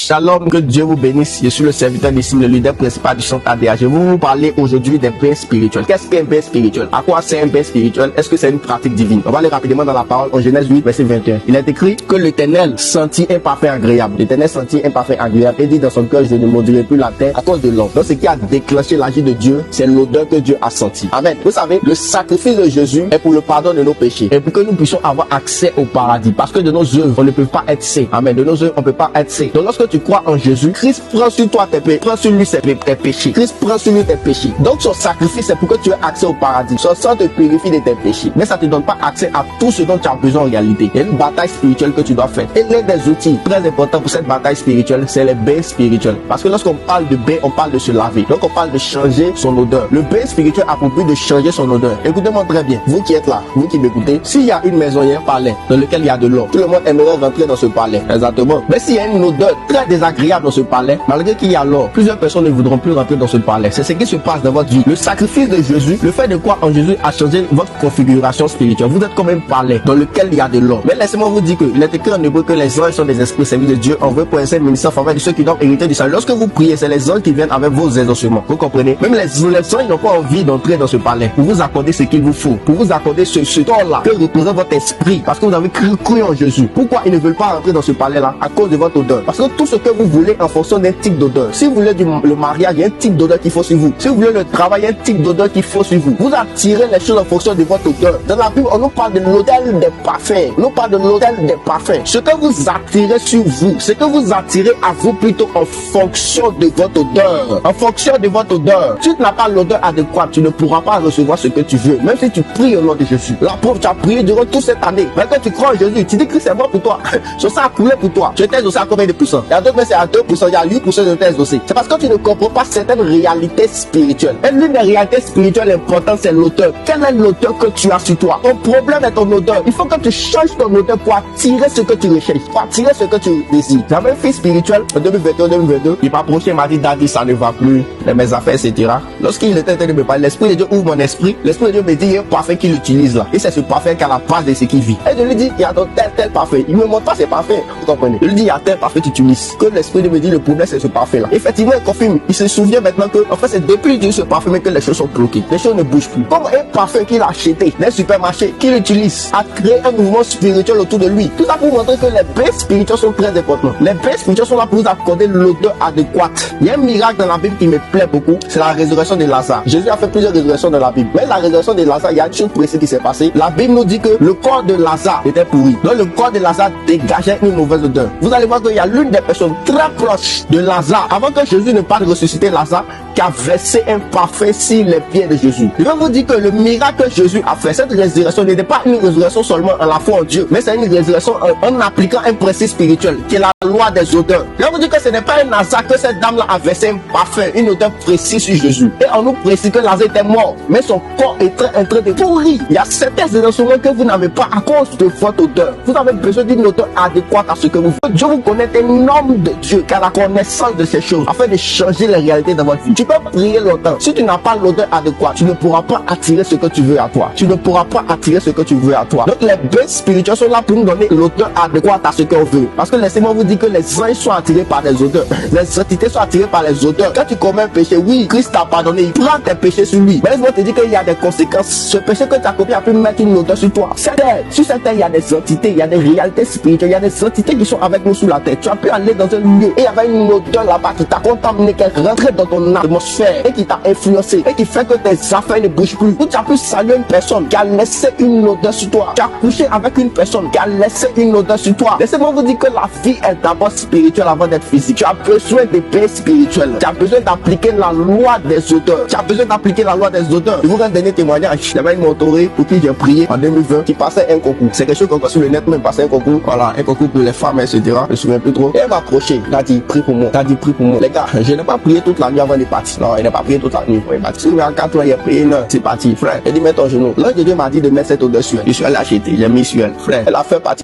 Shalom, que Dieu vous bénisse. Je suis le serviteur d'Issim, le leader principal du centre ADA. Je vais vous parler aujourd'hui des paix spirituels. Qu'est-ce qu'un paix spirituel? À quoi c'est un paix spirituel? Est-ce que c'est une pratique divine? On va aller rapidement dans la parole en Genèse 8, verset 21. Il est écrit que l'Éternel sentit un parfum agréable. L'Éternel sentit un parfum agréable et dit dans son cœur, je ne maudirai plus la terre à cause de l'homme. Donc ce qui a déclenché l'agir de Dieu, c'est l'odeur que Dieu a senti. Amen. Vous savez, le sacrifice de Jésus est pour le pardon de nos péchés et pour que nous puissions avoir accès au paradis. Parce que de nos œuvres, on ne peut pas être saint. Amen. De nos œuvres, on ne peut pas être saint. Donc lorsque tu crois en Jésus, Christ prend sur toi tes péchés, prend sur lui tes péchés. Christ prend sur lui tes péchés. Donc son sacrifice, c'est pour que tu aies accès au paradis. Son sang te purifie de tes péchés. Mais ça ne te donne pas accès à tout ce dont tu as besoin en réalité. Il y a une bataille spirituelle que tu dois faire. Et l'un des outils très importants pour cette bataille spirituelle, c'est les bains spirituels. Parce que lorsqu'on parle de bain, on parle de se laver. Donc on parle de changer son odeur. Le bain spirituel a pour but de changer son odeur. Écoutez-moi très bien. Vous qui êtes là, vous qui m'écoutez, s'il y a une maison, il y a un palais dans lequel il y a de l'or, tout le monde aimerait rentrer dans ce palais. Exactement. Mais s'il y a une odeur très désagréable dans ce palais, malgré qu'il y a l'or, plusieurs personnes ne voudront plus rentrer dans ce palais. C'est ce qui se passe dans votre vie. Le sacrifice de Jésus, le fait de croire en Jésus a changé votre configuration spirituelle. Vous êtes comme un palais dans lequel il y a de l'or. Mais laissez-moi vous dire que il est écrit en hébreu que les anges sont des esprits servis de Dieu envoyés pour un seul ministère en faveur de ceux qui doivent hériter du salut. Lorsque vous priez, c'est les anges qui viennent avec vos exaucements. Vous comprenez? Même les anges n'ont pas envie d'entrer dans ce palais pour vous accorder ce qu'il vous faut, pour vous accorder ce temps-là que représente votre esprit, parce que vous avez cru en Jésus. Pourquoi ils ne veulent pas rentrer dans ce palais-là? À cause de votre odeur. Parce que tout ce que vous voulez en fonction d'un type d'odeur. Si vous voulez le mariage, il y a un type d'odeur qu'il faut sur vous. Si vous voulez le travail, il y a un type d'odeur qu'il faut sur vous. Vous attirez les choses en fonction de votre odeur. Dans la Bible, on nous parle de l'odeur des parfums. On nous parle de l'odeur des parfums. Ce que vous attirez sur vous, ce que vous attirez à vous plutôt en fonction de votre odeur. En fonction de votre odeur. Si tu n'as pas l'odeur adéquate, tu ne pourras pas recevoir ce que tu veux. Même si tu pries au nom de Jésus. La preuve, tu as prié durant toute cette année. Mais quand tu crois en Jésus, tu dis que c'est bon pour toi. Ce sang a coulé pour toi. Tu étais aussi à combien de pourcents? Il y a d'autres, mais c'est à 2%, il y a 8% de tes aussi. C'est parce que tu ne comprends pas certaines réalités spirituelles. Et l'une des réalités spirituelles importantes, c'est l'odeur. Quelle est l'odeur que tu as sur toi? Ton problème est ton odeur. Il faut que tu changes ton odeur pour attirer ce que tu recherches, pour attirer ce que tu désires. J'avais un fils spirituel en 2021-2022. Il m'a approché, il m'a dit, Daddy, ça ne va plus. Mes affaires, etc. Lorsqu'il était en train de me parler, l'Esprit de Dieu ouvre mon esprit. L'Esprit de Dieu me dit, il y a un parfum qu'il utilise là. Et c'est ce parfum qui a la base de ce qu'il vit. Et je lui dis, il y a donc tel parfum. Il me montre pas ces parfums. Vous comprenez? Je lui dis, il y a tel parfum que tu utilises. Que l'Esprit de Dieu me dit, le problème, c'est ce parfum là. Effectivement, il confirme. Il se souvient maintenant que, en fait, c'est depuis qu'il utilise ce parfum que les choses sont bloquées. Les choses ne bougent plus. Comme un parfum qu'il a acheté dans un supermarché, qu'il utilise, a créé un mouvement spirituel autour de lui. Tout ça pour montrer que les bains spirituels sont très importants. Les bains spirituels sont là pour vous accorder l'odeur adéquate. Il y a un miracle dans la Bible qui me plaît beaucoup. C'est la résurrection de Lazare. Jésus a fait plusieurs résurrections dans la Bible. Mais la résurrection de Lazare, il y a une chose précise qui s'est passée. La Bible nous dit que le corps de Lazare était pourri. Donc le corps de Lazare dégageait une mauvaise odeur. Vous allez voir qu'il y a l'une des personnes très proches de Lazare, avant que Jésus ne parte ressusciter Lazare, qui a versé un parfum sur les pieds de Jésus. Je vais vous dire que le miracle que Jésus a fait, cette résurrection n'était pas une résurrection seulement en la foi en Dieu, mais c'est une résurrection en appliquant un principe spirituel, qui est la loi des odeurs. Je vais vous dire que ce n'est pas un hasard que cette dame-là a versé un parfum, une odeur précise sur Jésus. Et on nous précise que Lazare était mort, mais son corps est en train de pourrir. Il y a certains événements que vous n'avez pas à cause de votre odeur. Vous avez besoin d'une odeur adéquate à ce que vous faites. Dieu vous connaît un homme de Dieu qui a la connaissance de ces choses afin de changer les réalités dans votre vie. Tu peux prier longtemps. Si tu n'as pas l'odeur adéquate, tu ne pourras pas attirer ce que tu veux à toi. Tu ne pourras pas attirer ce que tu veux à toi. Donc les bains spirituels sont là pour nous donner l'odeur adéquate à ce qu'on veut. Parce que laissez-moi vous dire que les anges sont attirés par les odeurs. Les entités sont attirées par les odeurs. Quand tu commets un péché, oui, Christ t'a pardonné. Il prend tes péchés sur lui. Mais laisse-moi te dire qu'il y a des conséquences. Ce péché que tu as commis a pu mettre une odeur sur toi. Sur cette terre, il y a des entités, il y a des réalités spirituelles, il y a des entités qui sont avec nous sous la terre. Tu as pu aller dans un lieu et il y avait une odeur là-bas qui t'a contaminé, qui est rentrée dans ton atmosphère et qui t'a influencé et qui fait que tes affaires ne bougent plus. Ou tu as pu saluer une personne qui a laissé une odeur sur toi. Tu as couché avec une personne qui a laissé une odeur sur toi. Laissez-moi vous dire que la vie est d'abord spirituelle avant d'être physique. Tu as besoin de paix spirituelle. Tu as besoin d'appliquer la loi des odeurs. Tu as besoin d'appliquer la loi des odeurs. Je vous rends un dernier témoignage. Il y avait une mentorée pour qui j'ai prié en 2020 qui passait un concours. C'est quelque chose qu'on voit sur le net, même passer un concours. Voilà, un concours pour les femmes, etc. Je me souviens plus trop. Et elle m'a approché. Elle a dit, prie pour moi. Elle a dit, prie pour moi. Les gars, je n'ai pas prié toute la nuit avant de partir. Non, il n'a pas prié toute la nuit. Il est parti. Mais en 4 ans, il a prié une heure. C'est parti, frère. Elle dit, mets ton genou. L'ange de Dieu m'a dit de mettre cette odeur sur elle. Je suis allé acheter. J'ai mis sur elle. Frère, elle a fait partie